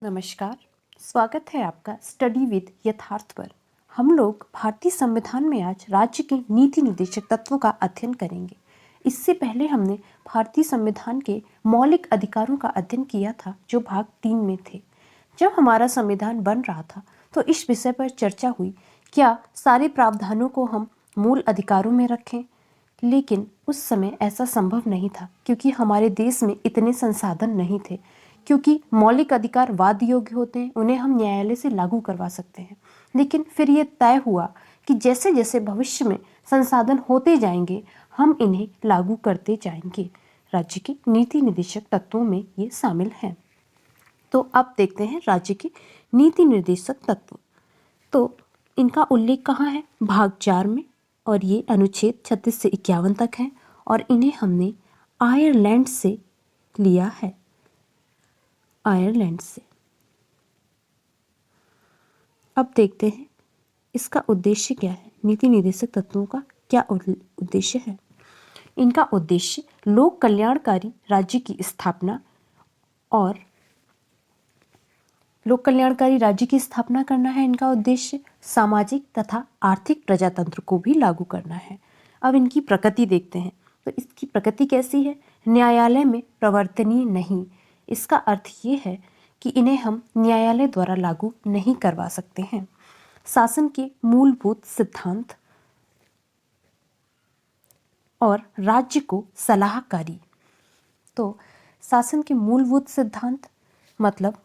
नमस्कार। स्वागत है आपका स्टडी विद यथार्थ पर। हम लोग भारतीय संविधान में आज राज्य के नीति निर्देशक तत्वों का अध्ययन करेंगे। इससे पहले हमने भारतीय संविधान के मौलिक अधिकारों का अध्ययन किया था जो भाग 3 में थे। जब हमारा संविधान बन रहा था तो इस विषय पर चर्चा हुई, क्या सारे प्रावधानों को हम मूल अधिकारों में रखें। लेकिन उस समय ऐसा संभव नहीं था क्योंकि हमारे देश में इतने संसाधन नहीं थे। क्योंकि मौलिक अधिकार वाद योग्य होते हैं, उन्हें हम न्यायालय से लागू करवा सकते हैं। लेकिन फिर ये तय हुआ कि जैसे जैसे भविष्य में संसाधन होते जाएंगे हम इन्हें लागू करते जाएंगे। राज्य के नीति निर्देशक तत्वों में ये शामिल हैं। तो अब देखते हैं राज्य के नीति निर्देशक तत्व। तो इनका उल्लेख कहाँ है? भाग 4 में, और ये अनुच्छेद 36 से 51 तक है और इन्हें हमने आयरलैंड से लिया है। आयरलैंड से। अब देखते हैं इसका उद्देश्य क्या है। नीति निर्देशक तत्वों का क्या उद्देश्य है? इनका उद्देश्य लोक कल्याणकारी राज्य की स्थापना और लोक कल्याणकारी राज्य की स्थापना करना है। इनका उद्देश्य सामाजिक तथा आर्थिक प्रजातंत्र को भी लागू करना है। अब इनकी प्रकृति देखते हैं। तो इसकी प्रकृति कैसी है? न्यायालय में प्रवर्तनीय नहीं। इसका अर्थ ये है कि इन्हें हम न्यायालय द्वारा लागू नहीं करवा सकते हैं। शासन के मूलभूत सिद्धांत और राज्य को सलाहकारी। तो शासन के मूलभूत सिद्धांत मतलब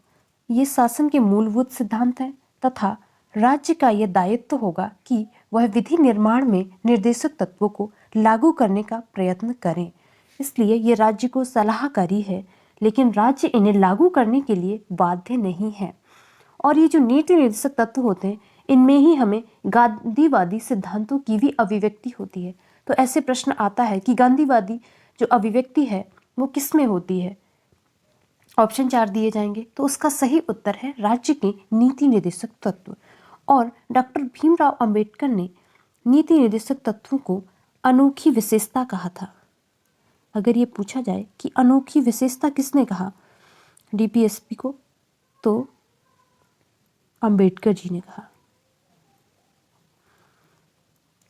ये शासन के मूलभूत सिद्धांत हैं तथा राज्य का यह दायित्व होगा कि वह विधि निर्माण में निर्देशक तत्वों को लागू करने का प्रयत्न करें। इसलिए ये राज्य को सलाहकारी है, लेकिन राज्य इन्हें लागू करने के लिए बाध्य नहीं है। और ये जो नीति निर्देशक तत्व होते हैं इनमें ही हमें गांधीवादी सिद्धांतों की भी अभिव्यक्ति होती है। तो ऐसे प्रश्न आता है कि गांधीवादी जो अभिव्यक्ति है वो किस में होती है? ऑप्शन 4 दिए जाएंगे। तो उसका सही उत्तर है राज्य के नीति निर्देशक तत्व। और डॉक्टर भीमराव अंबेडकर ने नीति निर्देशक तत्वों को अनोखी विशेषता कहा था। अगर ये पूछा जाए कि अनोखी विशेषता किसने कहा डीपीएसपी को, तो अंबेडकर जी ने कहा।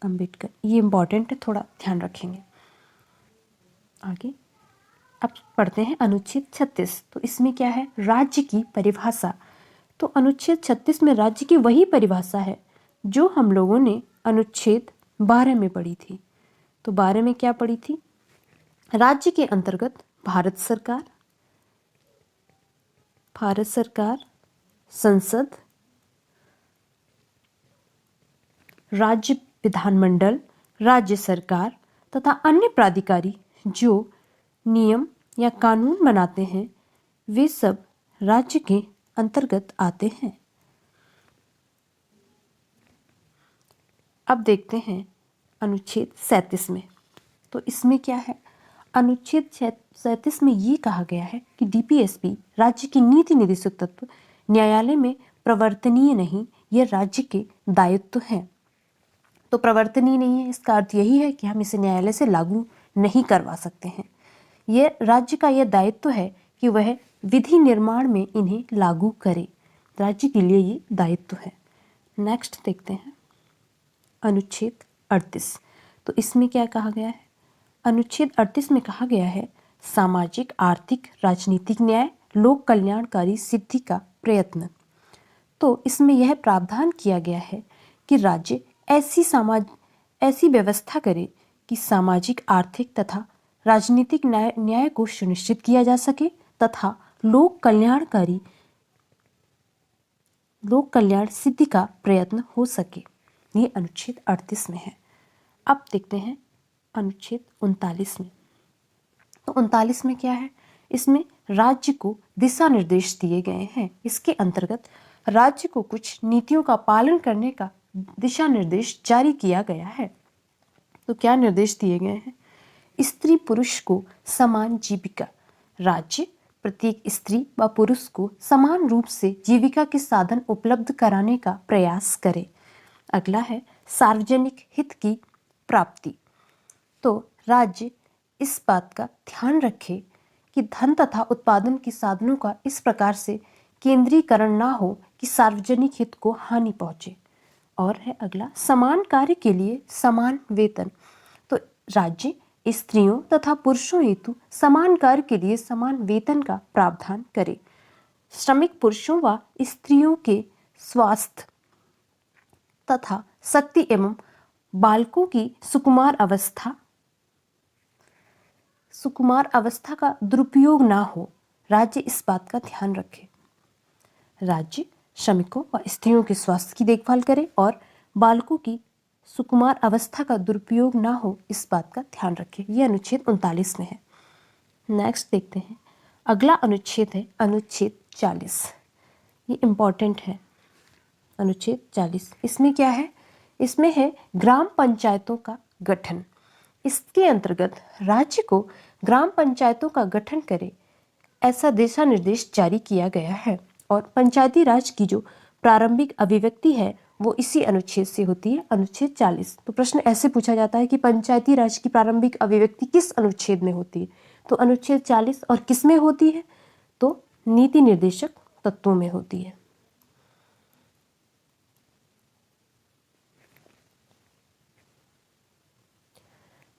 अंबेडकर, ये इंपॉर्टेंट है, थोड़ा ध्यान रखेंगे। आगे अब पढ़ते हैं अनुच्छेद 36। तो इसमें क्या है? राज्य की परिभाषा। तो अनुच्छेद 36 में राज्य की वही परिभाषा है जो हम लोगों ने अनुच्छेद 12 में पढ़ी थी। तो 12 में क्या पढ़ी थी? राज्य के अंतर्गत भारत सरकार, संसद, राज्य विधानमंडल, राज्य सरकार तथा अन्य प्राधिकारी जो नियम या कानून बनाते हैं वे सब राज्य के अंतर्गत आते हैं। अब देखते हैं अनुच्छेद 37 में। तो इसमें क्या है? अनुच्छेद 37 में ये कहा गया है कि डीपीएसपी राज्य की नीति निर्देशक तत्व न्यायालय में प्रवर्तनीय नहीं, यह राज्य के दायित्व हैं। तो प्रवर्तनीय नहीं है, इसका अर्थ यही है कि हम इसे न्यायालय से लागू नहीं करवा सकते हैं। यह राज्य का यह दायित्व है कि वह विधि निर्माण में इन्हें लागू करे। राज्य के लिए ये दायित्व है। नेक्स्ट देखते हैं अनुच्छेद 38। तो इसमें क्या कहा गया है? अनुच्छेद 38 में कहा गया है सामाजिक, आर्थिक, राजनीतिक न्याय, लोक कल्याणकारी सिद्धि का प्रयत्न। तो इसमें यह प्रावधान किया गया है कि राज्य ऐसी व्यवस्था करे कि सामाजिक, आर्थिक तथा राजनीतिक न्याय को सुनिश्चित किया जा सके तथा लोक कल्याण सिद्धि का प्रयत्न हो सके। ये अनुच्छेद 38 में है। अब देखते हैं अनुच्छेद 39 में। तो 39 में क्या है? इसमें राज्य को दिशा निर्देश दिए गए हैं। इसके अंतर्गत राज्य को कुछ नीतियों का पालन करने का दिशा निर्देश जारी किया गया है। तो क्या निर्देश दिए गए हैं? स्त्री पुरुष को समान जीविका। राज्य प्रत्येक स्त्री व पुरुष को समान रूप से जीविका के साधन उपलब्ध कराने का प्रयास करे। अगला है सार्वजनिक हित की प्राप्ति। तो राज्य इस बात का ध्यान रखे कि धन तथा उत्पादन के साधनों का इस प्रकार से केंद्रीकरण ना हो कि सार्वजनिक हित को हानि पहुंचे। और है अगला, समान कार्य के लिए समान वेतन। तो राज्य स्त्रियों तथा पुरुषों हेतु समान कार्य के लिए समान वेतन का प्रावधान करे। श्रमिक पुरुषों व स्त्रियों के स्वास्थ्य तथा शक्ति एवं बालकों की सुकुमार अवस्था का दुरुपयोग ना हो, राज्य इस बात का ध्यान रखे। राज्य श्रमिकों व स्त्रियों के स्वास्थ्य की देखभाल करे और बालकों की सुकुमार अवस्था का दुरुपयोग ना हो, इस बात का ध्यान रखे। यह अनुच्छेद 39 में है। नेक्स्ट देखते हैं, अगला अनुच्छेद है अनुच्छेद 40। ये इम्पॉर्टेंट है। अनुच्छेद 40, इसमें क्या है? इसमें है ग्राम पंचायतों का गठन। इसके अंतर्गत राज्य को ग्राम पंचायतों का गठन करे, ऐसा दिशा निर्देश जारी किया गया है। और पंचायती राज की जो प्रारंभिक अभिव्यक्ति है वो इसी अनुच्छेद से होती है, अनुच्छेद 40। तो प्रश्न ऐसे पूछा जाता है कि पंचायती राज की प्रारंभिक अभिव्यक्ति किस अनुच्छेद में होती है? तो अनुच्छेद 40। और किस में होती है? तो नीति निर्देशक तत्वों में होती है।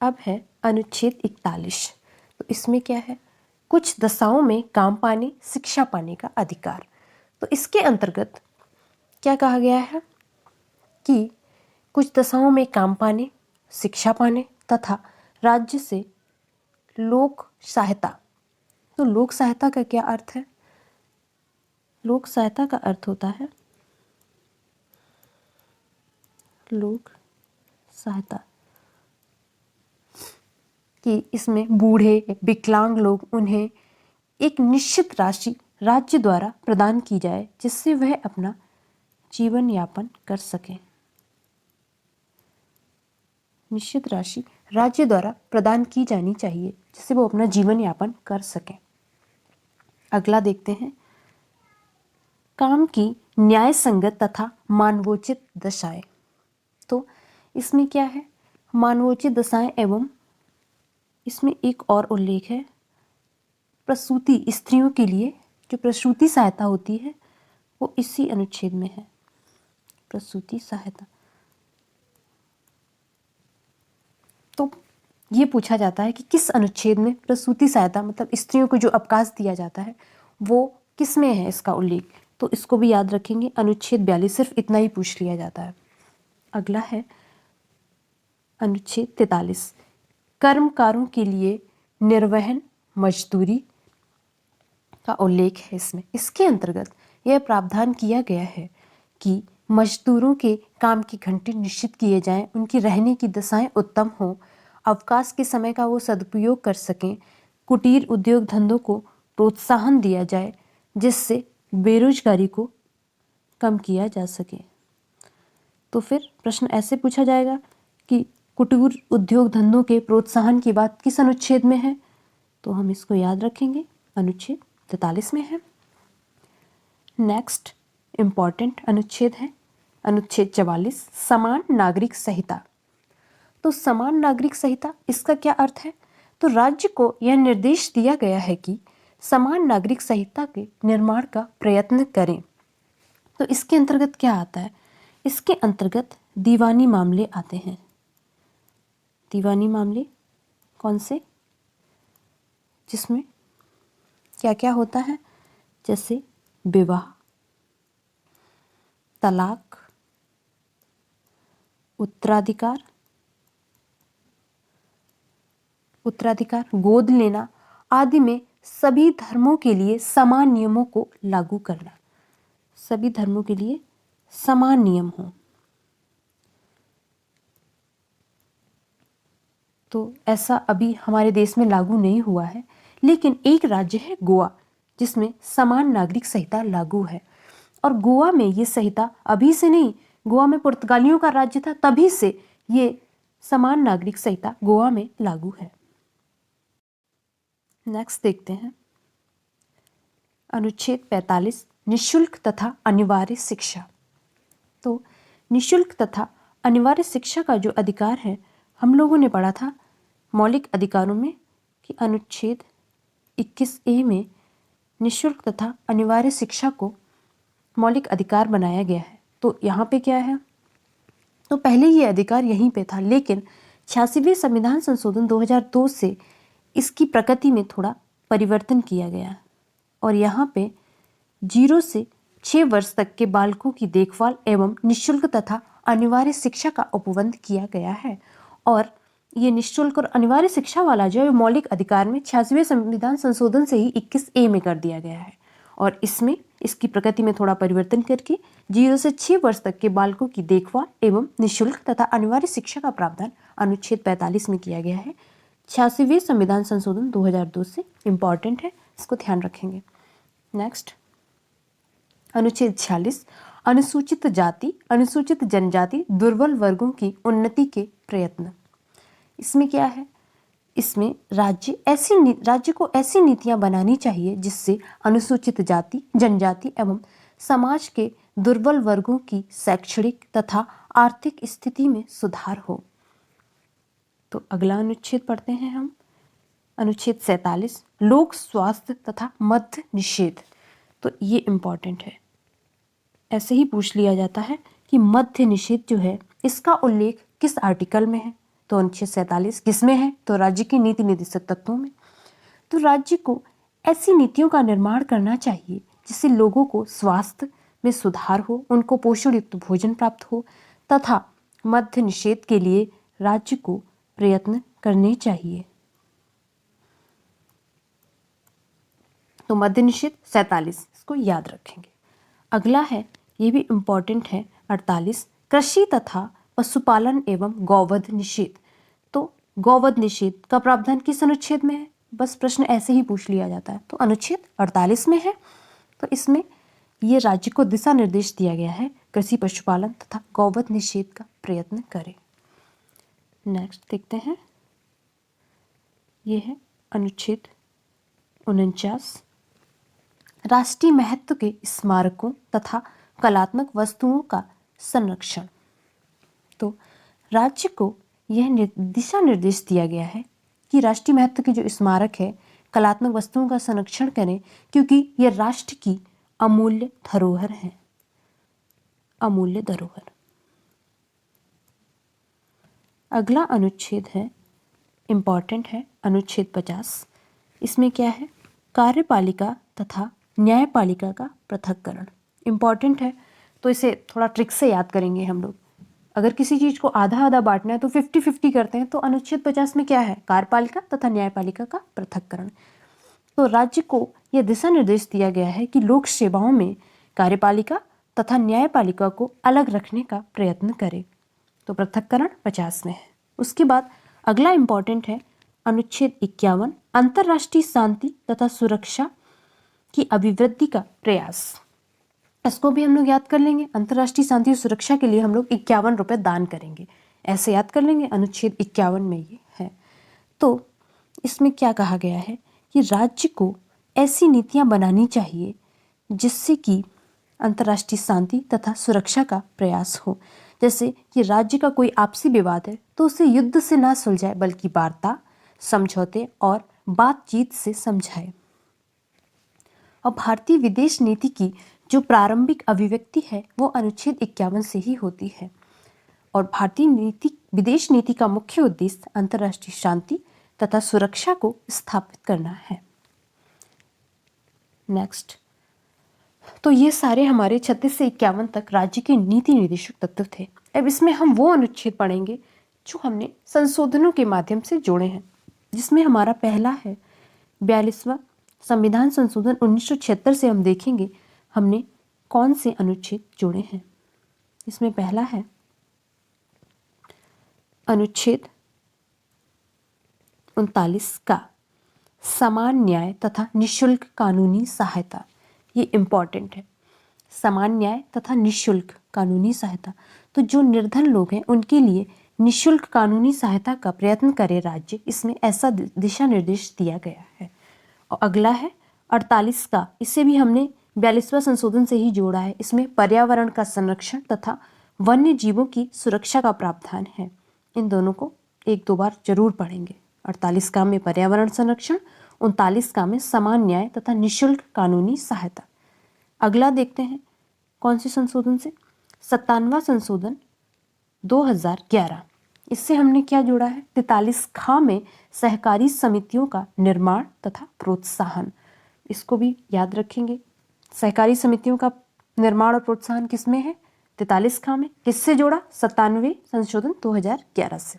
अब है अनुच्छेद 41। तो इसमें क्या है? कुछ दशाओं में काम पाने, शिक्षा पाने का अधिकार। तो इसके अंतर्गत क्या कहा गया है कि कुछ दशाओं में काम पाने, शिक्षा पाने तथा राज्य से लोक सहायता। तो लोक सहायता का क्या अर्थ है? लोक सहायता का अर्थ होता है लोक सहायता कि इसमें बूढ़े विकलांग लोग, उन्हें एक निश्चित राशि राज्य द्वारा प्रदान की जाए जिससे वह अपना जीवन यापन कर सकें। निश्चित राशि राज्य द्वारा प्रदान की जानी चाहिए जिससे वो अपना जीवन यापन कर सकें। अगला देखते हैं, काम की न्याय संगत तथा मानवोचित दशाएं। तो इसमें क्या है? मानवोचित दशाएं एवं इसमें एक और उल्लेख है, प्रसूति स्त्रियों के लिए जो प्रसूति सहायता होती है वो इसी अनुच्छेद में है। प्रसूति सहायता। तो ये पूछा जाता है कि किस अनुच्छेद में प्रसूति सहायता मतलब स्त्रियों को जो अवकाश दिया जाता है वो किस में है इसका उल्लेख? तो इसको भी याद रखेंगे, अनुच्छेद 42। सिर्फ इतना ही पूछ लिया जाता है। अगला है अनुच्छेद 43। कर्मकारों के लिए निर्वहन मजदूरी का उल्लेख है इसमें। इसके अंतर्गत यह प्रावधान किया गया है कि मजदूरों के काम के घंटे निश्चित किए जाएं, उनकी रहने की दशाएं उत्तम हों, अवकाश के समय का वो सदुपयोग कर सकें, कुटीर उद्योग धंधों को प्रोत्साहन दिया जाए जिससे बेरोजगारी को कम किया जा सके। तो फिर प्रश्न ऐसे पूछा जाएगा कि कुटीर उद्योग धंधों के प्रोत्साहन की बात किस अनुच्छेद में है? तो हम इसको याद रखेंगे, अनुच्छेद 43 में है। नेक्स्ट इम्पॉर्टेंट अनुच्छेद है अनुच्छेद 44, समान नागरिक संहिता। तो समान नागरिक संहिता, इसका क्या अर्थ है? तो राज्य को यह निर्देश दिया गया है कि समान नागरिक संहिता के निर्माण का प्रयत्न करें। तो इसके अंतर्गत क्या आता है? इसके अंतर्गत दीवानी मामले आते हैं। दीवानी मामले कौन से? जिसमें क्या क्या होता है? जैसे विवाह, तलाक, उत्तराधिकार, गोद लेना आदि में सभी धर्मों के लिए समान नियमों को लागू करना। सभी धर्मों के लिए समान नियम हो। तो ऐसा अभी हमारे देश में लागू नहीं हुआ है, लेकिन एक राज्य है गोवा जिसमें समान नागरिक संहिता लागू है। और गोवा में ये संहिता अभी से नहीं, गोवा में पुर्तगालियों का राज्य था तभी से ये समान नागरिक संहिता गोवा में लागू है। नेक्स्ट देखते हैं अनुच्छेद 45, निशुल्क तथा अनिवार्य शिक्षा। तो निशुल्क तथा अनिवार्य शिक्षा का जो अधिकार है हम लोगों ने पढ़ा था मौलिक अधिकारों में कि अनुच्छेद 21A में निःशुल्क तथा अनिवार्य शिक्षा को मौलिक अधिकार बनाया गया है। तो यहाँ पे क्या है, तो पहले ये अधिकार यहीं पे था, लेकिन 86वें संविधान संशोधन 2002 से इसकी प्रकृति में थोड़ा परिवर्तन किया गया और यहाँ पे 0 से 6 वर्ष तक के बालकों की देखभाल एवं निःशुल्क तथा अनिवार्य शिक्षा का उपबंध किया गया है। और ये निःशुल्क और अनिवार्य शिक्षा वाला जो है मौलिक अधिकार में 86वें संविधान संशोधन से ही 21A में कर दिया गया है और इसमें इसकी प्रकृति में थोड़ा परिवर्तन करके 0 से 6 वर्ष तक के बालकों की देखभाल एवं निःशुल्क तथा अनिवार्य शिक्षा का प्रावधान अनुच्छेद 45 में किया गया है। 86वें संविधान संशोधन 2002 से इम्पॉर्टेंट है, इसको ध्यान रखेंगे। नेक्स्ट, अनुच्छेद 46 अनुसूचित जाति अनुसूचित जनजाति दुर्बल वर्गों की उन्नति के प्रयत्न। इसमें क्या है, इसमें राज्य को ऐसी नीतियां बनानी चाहिए जिससे अनुसूचित जाति जनजाति एवं समाज के दुर्बल वर्गों की शैक्षणिक तथा आर्थिक स्थिति में सुधार हो। तो अगला अनुच्छेद पढ़ते हैं हम, अनुच्छेद 47 लोक स्वास्थ्य तथा मद्य निषेध। तो ये इम्पॉर्टेंट है, ऐसे ही पूछ लिया जाता है कि मद्य निषेध जो है इसका उल्लेख किस आर्टिकल में है। तो अनुच्छेद 47 किसमें है, तो राज्य की नीति निर्देशक तत्वों में। तो राज्य को ऐसी नीतियों का निर्माण करना चाहिए जिससे लोगों को स्वास्थ्य में सुधार हो, उनको पोषण युक्त भोजन प्राप्त हो तथा मद्य निषेध के लिए राज्य को प्रयत्न करने चाहिए। तो मद्य निषेध 47, इसको याद रखेंगे। अगला है, ये भी इम्पॉर्टेंट है, 48 कृषि तथा पशुपालन एवं गौवध निषेध। तो गौवध निषेध का प्रावधान किस अनुच्छेद में है, बस प्रश्न ऐसे ही पूछ लिया जाता है। तो अनुच्छेद 48 में है। तो इसमें ये राज्य को दिशा निर्देश दिया गया है, कृषि पशुपालन तथा गौवध निषेध का प्रयत्न करें। नेक्स्ट देखते हैं, ये है अनुच्छेद 49 राष्ट्रीय महत्व के स्मारकों तथा कलात्मक वस्तुओं का संरक्षण। तो राज्य को यह दिशा निर्देश दिया गया है कि राष्ट्रीय महत्व के जो स्मारक है, कलात्मक वस्तुओं का संरक्षण करें, क्योंकि यह राष्ट्र की अमूल्य धरोहर है, अमूल्य धरोहर। अगला अनुच्छेद है, इम्पॉर्टेंट है, अनुच्छेद 50। इसमें क्या है, कार्यपालिका तथा न्यायपालिका का पृथक्करण। इम्पॉर्टेंट है, तो इसे थोड़ा ट्रिक से याद करेंगे हम लोग। अगर किसी चीज़ को आधा आधा बांटना है तो 50-50 करते हैं। तो अनुच्छेद 50 में क्या है, कार्यपालिका तथा न्यायपालिका का पृथक्करण। तो राज्य को यह दिशा निर्देश दिया गया है कि लोक सेवाओं में कार्यपालिका तथा न्यायपालिका को अलग रखने का प्रयत्न करे। तो पृथक्करण 50 में है। उसके बाद अगला इम्पॉर्टेंट है, अनुच्छेद 51 अंतर्राष्ट्रीय शांति तथा सुरक्षा की अभिवृद्धि का प्रयास। इसको भी हम लोग याद कर लेंगे। अंतर्राष्ट्रीय शांति और सुरक्षा के लिए हम लोग 51 रुपये दान करेंगे, ऐसे याद कर लेंगे। अनुच्छेद 51 में ये है। तो इसमें क्या कहा गया है कि राज्य को ऐसी नीतियां बनानी चाहिए जिससे कि अंतर्राष्ट्रीय शांति तथा सुरक्षा का प्रयास हो। जैसे कि राज्य का कोई आपसी विवाद है तो उसे युद्ध से ना सुलझाए, बल्कि वार्ता, समझौते और बातचीत से समझाए। और भारतीय विदेश नीति की जो प्रारंभिक अभिव्यक्ति है वो अनुच्छेद 51 से ही होती है। और भारतीय विदेश नीति का मुख्य उद्देश्य अंतर्राष्ट्रीय शांति तथा सुरक्षा को स्थापित करना है। नेक्स्ट, तो ये सारे हमारे 36 से 51 तक राज्य के नीति निर्देशक तत्व थे। अब इसमें हम वो अनुच्छेद पढ़ेंगे जो हमने संशोधनों के माध्यम से जोड़े हैं, जिसमें हमारा पहला है 42वां संविधान संशोधन 1976 से। हम देखेंगे हमने कौन से अनुच्छेद जोड़े हैं। इसमें पहला है अनुच्छेद 39 का समान न्याय तथा निःशुल्क कानूनी सहायता। ये इम्पॉर्टेंट है, समान न्याय तथा निःशुल्क कानूनी सहायता। तो जो निर्धन लोग हैं उनके लिए निःशुल्क कानूनी सहायता का प्रयत्न करे राज्य, इसमें ऐसा दिशा निर्देश दिया गया है। और अगला है 48 का, इसे भी हमने 42वां संशोधन से ही जोड़ा है। इसमें पर्यावरण का संरक्षण तथा वन्य जीवों की सुरक्षा का प्रावधान है। इन दोनों को 1-2 बार जरूर पढ़ेंगे। 48 का में पर्यावरण संरक्षण 39 का में समान न्याय तथा निःशुल्क कानूनी सहायता। अगला देखते हैं कौन से संशोधन से, 57वां संशोधन 2011। इससे हमने क्या जोड़ा है, 43 खा में सहकारी समितियों का निर्माण तथा प्रोत्साहन। इसको भी याद रखेंगे। सहकारी समितियों का निर्माण और प्रोत्साहन किसमें है, 43 खा में। किससे जोड़ा, 97वें संशोधन 2011 से।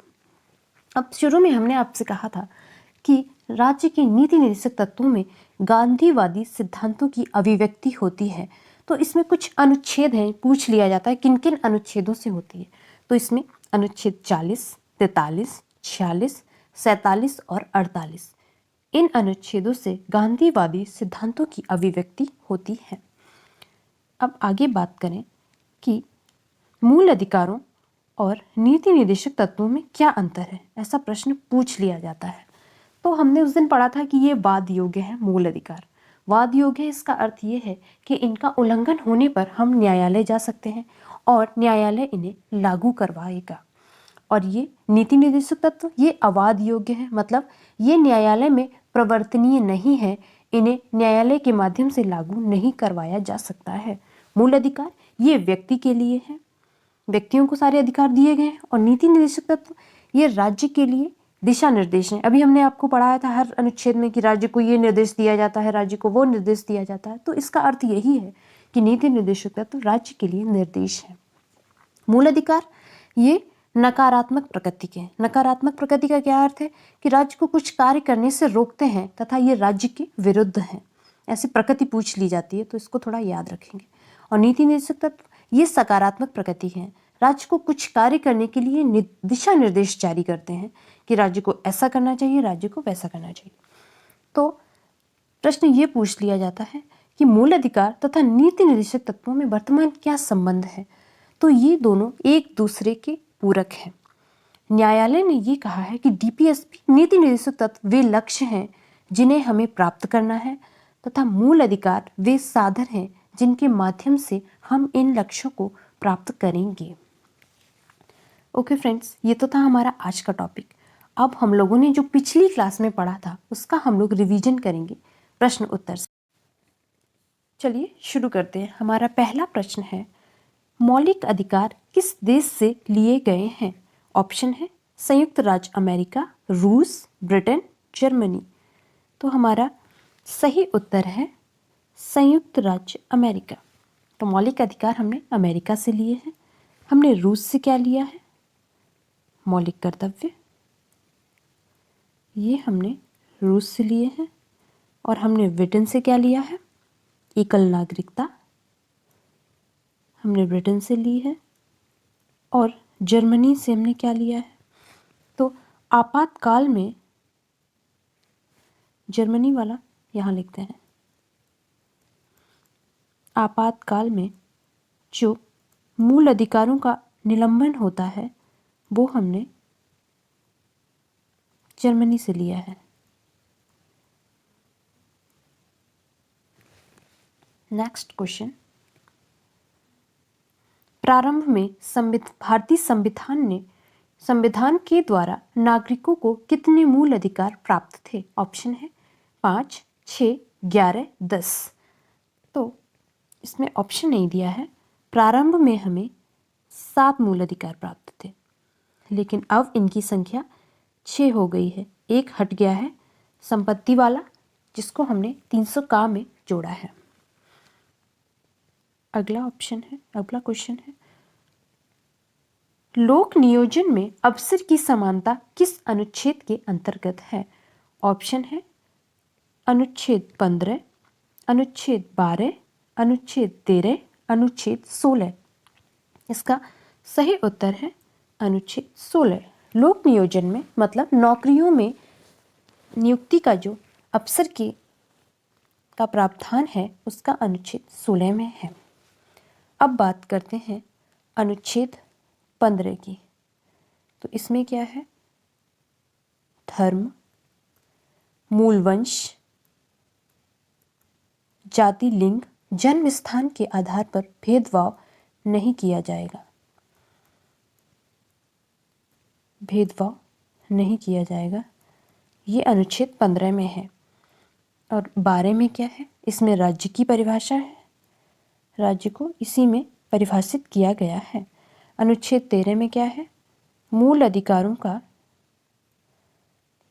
अब शुरू में हमने आपसे कहा था कि राज्य के नीति निर्देशक तत्वों में गांधीवादी सिद्धांतों की अभिव्यक्ति होती है। तो इसमें कुछ अनुच्छेद हैं, पूछ लिया जाता है किन किन अनुच्छेदों से होती है। तो इसमें अनुच्छेद 40, 43, 46, 47 और 48, इन अनुच्छेदों से गांधीवादी सिद्धांतों की अभिव्यक्ति होती है। अब आगे बात करें कि मूल अधिकारों और नीति निर्देशक तत्वों में क्या अंतर है, ऐसा प्रश्न पूछ लिया जाता है। तो हमने उस दिन पढ़ा था कि ये वाद योग्य है मूल अधिकार। वाद योग्य है, इसका अर्थ ये है कि इनका उल्लंघन होने पर हम न्यायालय जा सकते हैं और न्यायालय इन्हें लागू करवाएगा। और ये नीति निर्देशक तत्व ये अवाद योग्य है, मतलब ये न्यायालय में प्रवर्तनीय नहीं है, इन्हें न्यायालय के माध्यम से लागू नहीं करवाया जा सकता है। मूल अधिकार ये व्यक्ति के लिए है, व्यक्तियों को सारे अधिकार दिए गए हैं। और नीति निर्देशक तत्व ये राज्य के लिए दिशा निर्देश हैं। अभी हमने आपको पढ़ाया था हर अनुच्छेद में कि राज्य को ये निर्देश दिया जाता है, राज्य को वो निर्देश दिया जाता है। तो इसका अर्थ यही है कि नीति निर्देशक तत्व राज्य के लिए निर्देश है। मूल अधिकार ये नकारात्मक प्रकृति के हैं। नकारात्मक प्रकृति का क्या अर्थ है कि राज्य को कुछ कार्य करने से रोकते हैं तथा ये राज्य के विरुद्ध हैं। ऐसी प्रकृति पूछ ली जाती है, तो इसको थोड़ा याद रखेंगे। और नीति निर्देशक तत्व ये सकारात्मक प्रकृति हैं, राज्य को कुछ कार्य करने के लिए दिशा निर्देश जारी करते हैं कि राज्य को ऐसा करना चाहिए, राज्य को वैसा करना चाहिए। तो प्रश्न ये पूछ लिया जाता है कि मूल अधिकार तथा नीति निर्देशक तत्वों में वर्तमान क्या संबंध है। तो ये दोनों एक दूसरे के पूरक हैं। न्यायालय ने ये कहा है कि डीपीएसपी नीति निर्देशक तत्व वे लक्ष्य हैं जिन्हें हमें प्राप्त करना है तथा मूल अधिकार वे साधन हैं जिनके माध्यम से हम इन लक्ष्यों को प्राप्त करेंगे। ओके फ्रेंड्स, ये तो था हमारा आज का टॉपिक। अब हम लोगों ने जो पिछली क्लास में पढ़ा था उसका हम लोग रिवीजन करेंगे प्रश्न उत्तर से। चलिए शुरू करते हैं। हमारा पहला प्रश्न है, मौलिक अधिकार किस देश से लिए गए हैं। ऑप्शन है संयुक्त राज्य अमेरिका, रूस, ब्रिटेन, जर्मनी। तो हमारा सही उत्तर है संयुक्त राज्य अमेरिका। तो मौलिक अधिकार हमने अमेरिका से लिए हैं। हमने रूस से क्या लिया है, मौलिक कर्तव्य, ये हमने रूस से लिए हैं। और हमने ब्रिटेन से क्या लिया है, एकल नागरिकता, हमने ब्रिटेन से ली है। और जर्मनी से हमने क्या लिया है, तो आपातकाल में, जर्मनी वाला यहाँ लिखते हैं, आपातकाल में जो मूल अधिकारों का निलंबन होता है वो हमने जर्मनी से लिया है। नेक्स्ट क्वेश्चन, प्रारंभ में भारतीय संविधान के द्वारा नागरिकों को कितने मूल अधिकार प्राप्त थे। ऑप्शन है 5, 6, 11, 10। तो इसमें ऑप्शन नहीं दिया है। प्रारंभ में हमें 7 मूल अधिकार प्राप्त थे, लेकिन अब इनकी संख्या 6 हो गई है। एक हट गया है संपत्ति वाला, जिसको हमने 300 का में जोड़ा है। अगला क्वेश्चन है, लोक नियोजन में अवसर की समानता किस अनुच्छेद के अंतर्गत है। ऑप्शन है अनुच्छेद 15, अनुच्छेद 12, अनुच्छेद 13, अनुच्छेद 16। इसका सही उत्तर है अनुच्छेद 16। लोक नियोजन में मतलब नौकरियों में नियुक्ति का जो अवसर का प्रावधान है उसका अनुच्छेद 16 में है। अब बात करते हैं अनुच्छेद 15 की। तो इसमें क्या है, धर्म, मूल वंश, जाति, लिंग, जन्म स्थान के आधार पर भेदभाव नहीं किया जाएगा। भेदभाव नहीं किया जाएगा, ये अनुच्छेद 15 में है। और 12 में क्या है, इसमें राज्य की परिभाषा है, राज्य को इसी में परिभाषित किया गया है। अनुच्छेद 13 में क्या है, मूल अधिकारों का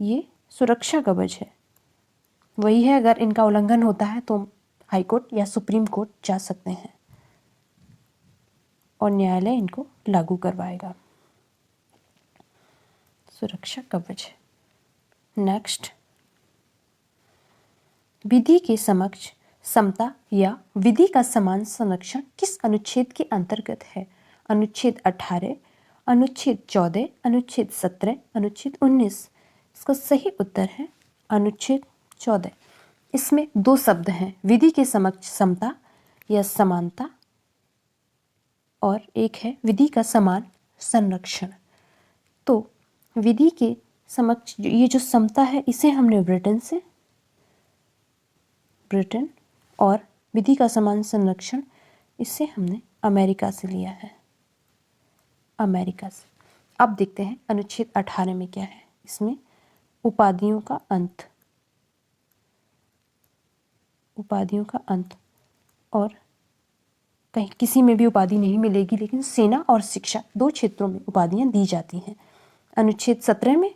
ये सुरक्षा कवच है, वही है, अगर इनका उल्लंघन होता है तो हाईकोर्ट या सुप्रीम कोर्ट जा सकते हैं और न्यायालय इनको लागू करवाएगा। सुरक्षा कवच। नेक्स्ट, विधि के समक्ष समता या विधि का समान संरक्षण किस अनुच्छेद के अंतर्गत है? अनुच्छेद 18, अनुच्छेद 14, अनुच्छेद 17, अनुच्छेद 19। इसका सही उत्तर है अनुच्छेद 14। इसमें दो शब्द हैं, विधि के समक्ष समता या समानता, और एक है विधि का समान संरक्षण। तो विधि के समक्ष ये जो समता है, इसे हमने ब्रिटेन और विधि का समान संरक्षण इसे हमने अमेरिका से लिया है, अमेरिका से। अब देखते हैं अनुच्छेद 18 में क्या है। इसमें उपाधियों का अंत, उपाधियों का अंत, और कहीं किसी में भी उपाधि नहीं मिलेगी, लेकिन सेना और शिक्षा दो क्षेत्रों में उपाधियां दी जाती हैं। अनुच्छेद 17 में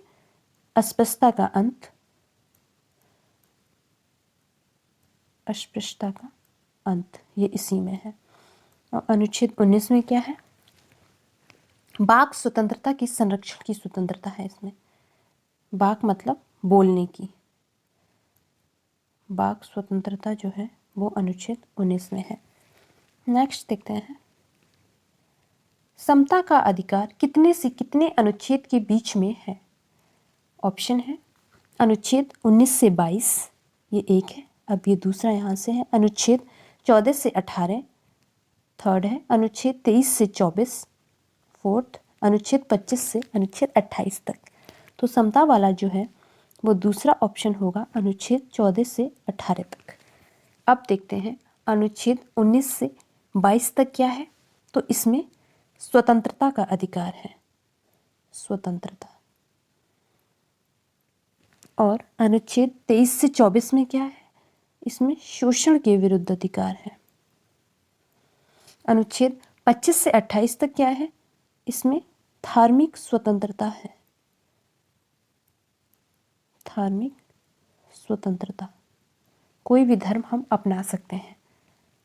अस्पृश्यता का अंत, अस्पृश्यता का अंत ये इसी में है। और अनुच्छेद 19 में क्या है, वाक स्वतंत्रता की संरक्षण की स्वतंत्रता है इसमें। वाक मतलब बोलने की, वाक स्वतंत्रता जो है वो अनुच्छेद 19 में है। नेक्स्ट देखते हैं, समता का अधिकार कितने से कितने अनुच्छेद के बीच में है? ऑप्शन है अनुच्छेद 19 से 22, ये एक है। अब ये दूसरा यहाँ से है अनुच्छेद 14 से 18, थर्ड है अनुच्छेद 23 से 24, फोर्थ अनुच्छेद 25 से अनुच्छेद 28 तक। तो समता वाला जो है वो दूसरा ऑप्शन होगा, अनुच्छेद 14 से 18 तक। अब देखते हैं अनुच्छेद 19 से 22 तक क्या है। तो इसमें स्वतंत्रता का अधिकार है, स्वतंत्रता। और अनुच्छेद 23 से 24 में क्या है, इसमें शोषण के विरुद्ध अधिकार है। अनुच्छेद 25 से 28 तक क्या है, इसमें धार्मिक स्वतंत्रता है, धार्मिक स्वतंत्रता, कोई भी धर्म हम अपना सकते हैं।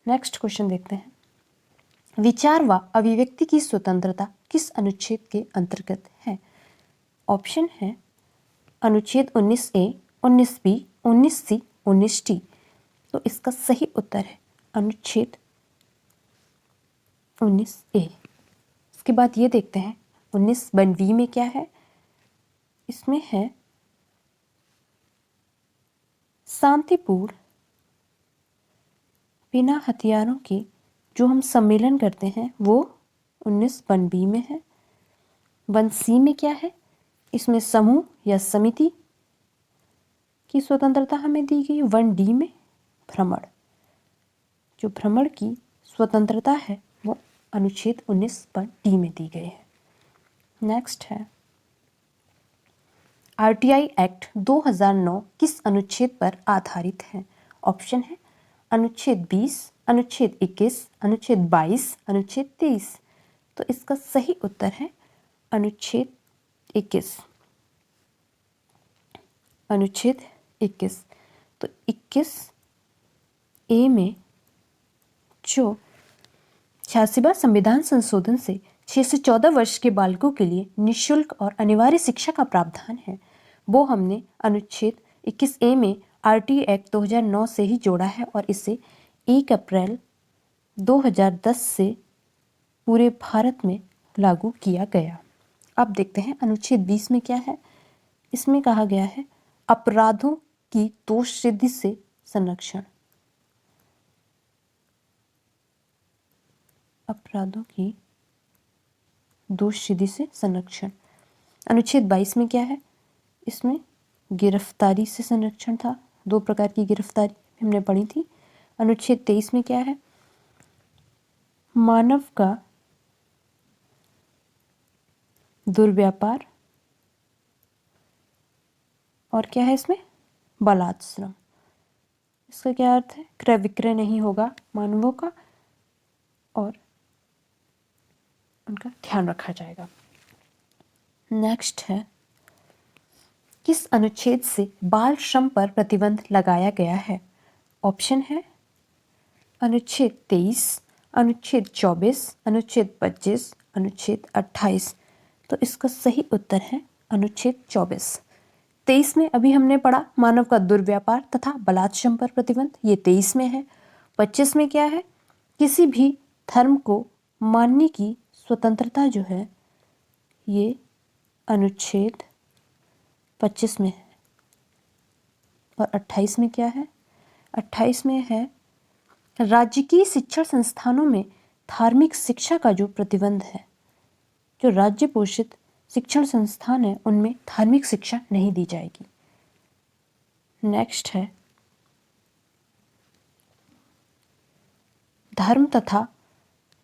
नेक्स्ट क्वेश्चन देखते हैं, विचार व अभिव्यक्ति की स्वतंत्रता किस अनुच्छेद के अंतर्गत है? ऑप्शन है अनुच्छेद 19A, 19B, 19C, 19D। तो इसका सही उत्तर है अनुच्छेद 19A। इसके बाद ये देखते हैं 19B में क्या है। इसमें है शांतिपूर्ण बिना हथियारों के जो हम सम्मेलन करते हैं वो 19B में है। 1C में क्या है, इसमें समूह या समिति की स्वतंत्रता हमें दी गई। 1D में भ्रमण, जो भ्रमण की स्वतंत्रता है वो अनुच्छेद 19D में दी गई है। नेक्स्ट है RTI एक्ट 2009 किस अनुच्छेद पर आधारित है? ऑप्शन है अनुच्छेद 20, अनुच्छेद 21, अनुच्छेद 22, अनुच्छेद 23। तो इसका सही उत्तर है अनुच्छेद 21, अनुच्छेद 21। तो 21A में जो 86वां संविधान संशोधन से 6 से 14 वर्ष के बालकों के लिए निःशुल्क और अनिवार्य शिक्षा का प्रावधान है, वो हमने अनुच्छेद 21A में RTI एक्ट 2009 से ही जोड़ा है और इसे 1 अप्रैल 2010 से पूरे भारत में लागू किया गया। अब देखते हैं अनुच्छेद 20 में क्या है। इसमें कहा गया है अपराधों की दोषसिद्धि से संरक्षण, अपराधों की दोषसिद्धि से संरक्षण। अनुच्छेद 22 में क्या है, इसमें गिरफ्तारी से संरक्षण था, दो प्रकार की गिरफ्तारी हमने पढ़ी थी। अनुच्छेद 23 में क्या है, मानव का दुर्व्यापार, और क्या है इसमें बलात्श्रम। इसका क्या अर्थ है? क्रय विक्रय नहीं होगा मानवों का और उनका ध्यान रखा जाएगा। नेक्स्ट है, किस अनुच्छेद से बाल श्रम पर प्रतिबंध लगाया गया है? ऑप्शन है अनुच्छेद 23, अनुच्छेद 24, अनुच्छेद 25, अनुच्छेद 28। तो इसका सही उत्तर है अनुच्छेद 24। 23 में अभी हमने पढ़ा मानव का दुर्व्यापार तथा बलात्श्रम पर प्रतिबंध, ये 23 में है। 25 में क्या है? किसी भी धर्म को मानने की स्वतंत्रता जो है, ये अनुच्छेद 25 में है। और 28 में क्या है? 28 में है राज्य की शिक्षण संस्थानों में धार्मिक शिक्षा का जो प्रतिबंध है। जो राज्य पोषित शिक्षण संस्थान है उनमें धार्मिक शिक्षा नहीं दी जाएगी। नेक्स्ट है, धर्म तथा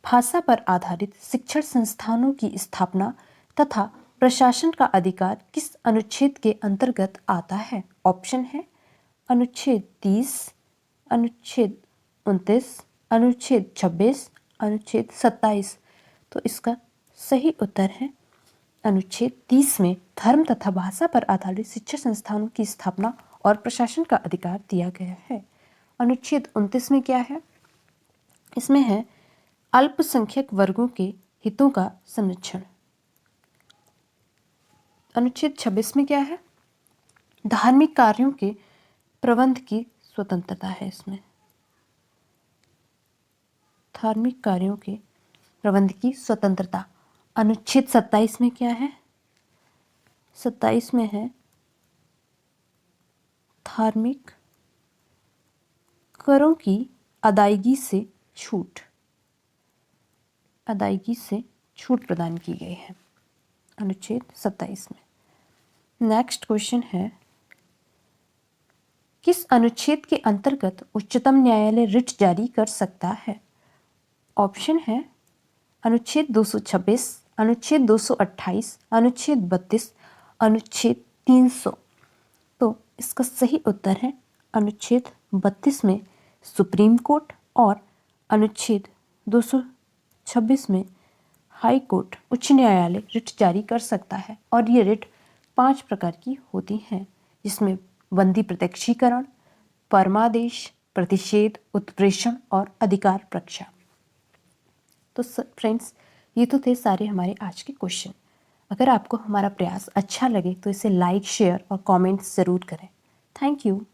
भाषा पर आधारित शिक्षण संस्थानों की स्थापना तथा प्रशासन का अधिकार किस अनुच्छेद के अंतर्गत आता है? ऑप्शन है अनुच्छेद 30, अनुच्छेद 29, अनुच्छेद 26, अनुच्छेद 27। तो इसका सही उत्तर है अनुच्छेद 30 में धर्म तथा भाषा पर आधारित शिक्षण संस्थानों की स्थापना और प्रशासन का अधिकार दिया गया है। अनुच्छेद 29 में क्या है? इसमें है अल्पसंख्यक वर्गों के हितों का संरक्षण। अनुच्छेद 26 में क्या है? धार्मिक कार्यों के प्रबंध की स्वतंत्रता है। इसमें धार्मिक कार्यों के प्रबंध की स्वतंत्रता। अनुच्छेद 27 में क्या है? 27 में है धार्मिक करों की अदायगी से छूट, अदायगी से छूट प्रदान की गई है अनुच्छेद 27 में। नेक्स्ट क्वेश्चन है, किस अनुच्छेद के अंतर्गत उच्चतम न्यायालय रिट जारी कर सकता है? ऑप्शन है अनुच्छेद 226, अनुच्छेद 228, अनुच्छेद 32, अनुच्छेद 300। तो इसका सही उत्तर है अनुच्छेद 32 में सुप्रीम कोर्ट और अनुच्छेद 226 में हाई कोर्ट, उच्च न्यायालय रिट जारी कर सकता है। और ये रिट 5 प्रकार की होती हैं, जिसमें बंदी प्रत्यक्षीकरण, परमादेश, प्रतिषेध, उत्प्रेषण और अधिकार प्रक्षा। तो फ्रेंड्स, ये तो थे सारे हमारे आज के क्वेश्चन। अगर आपको हमारा प्रयास अच्छा लगे तो इसे लाइक, शेयर और कमेंट्स ज़रूर करें। Thank you.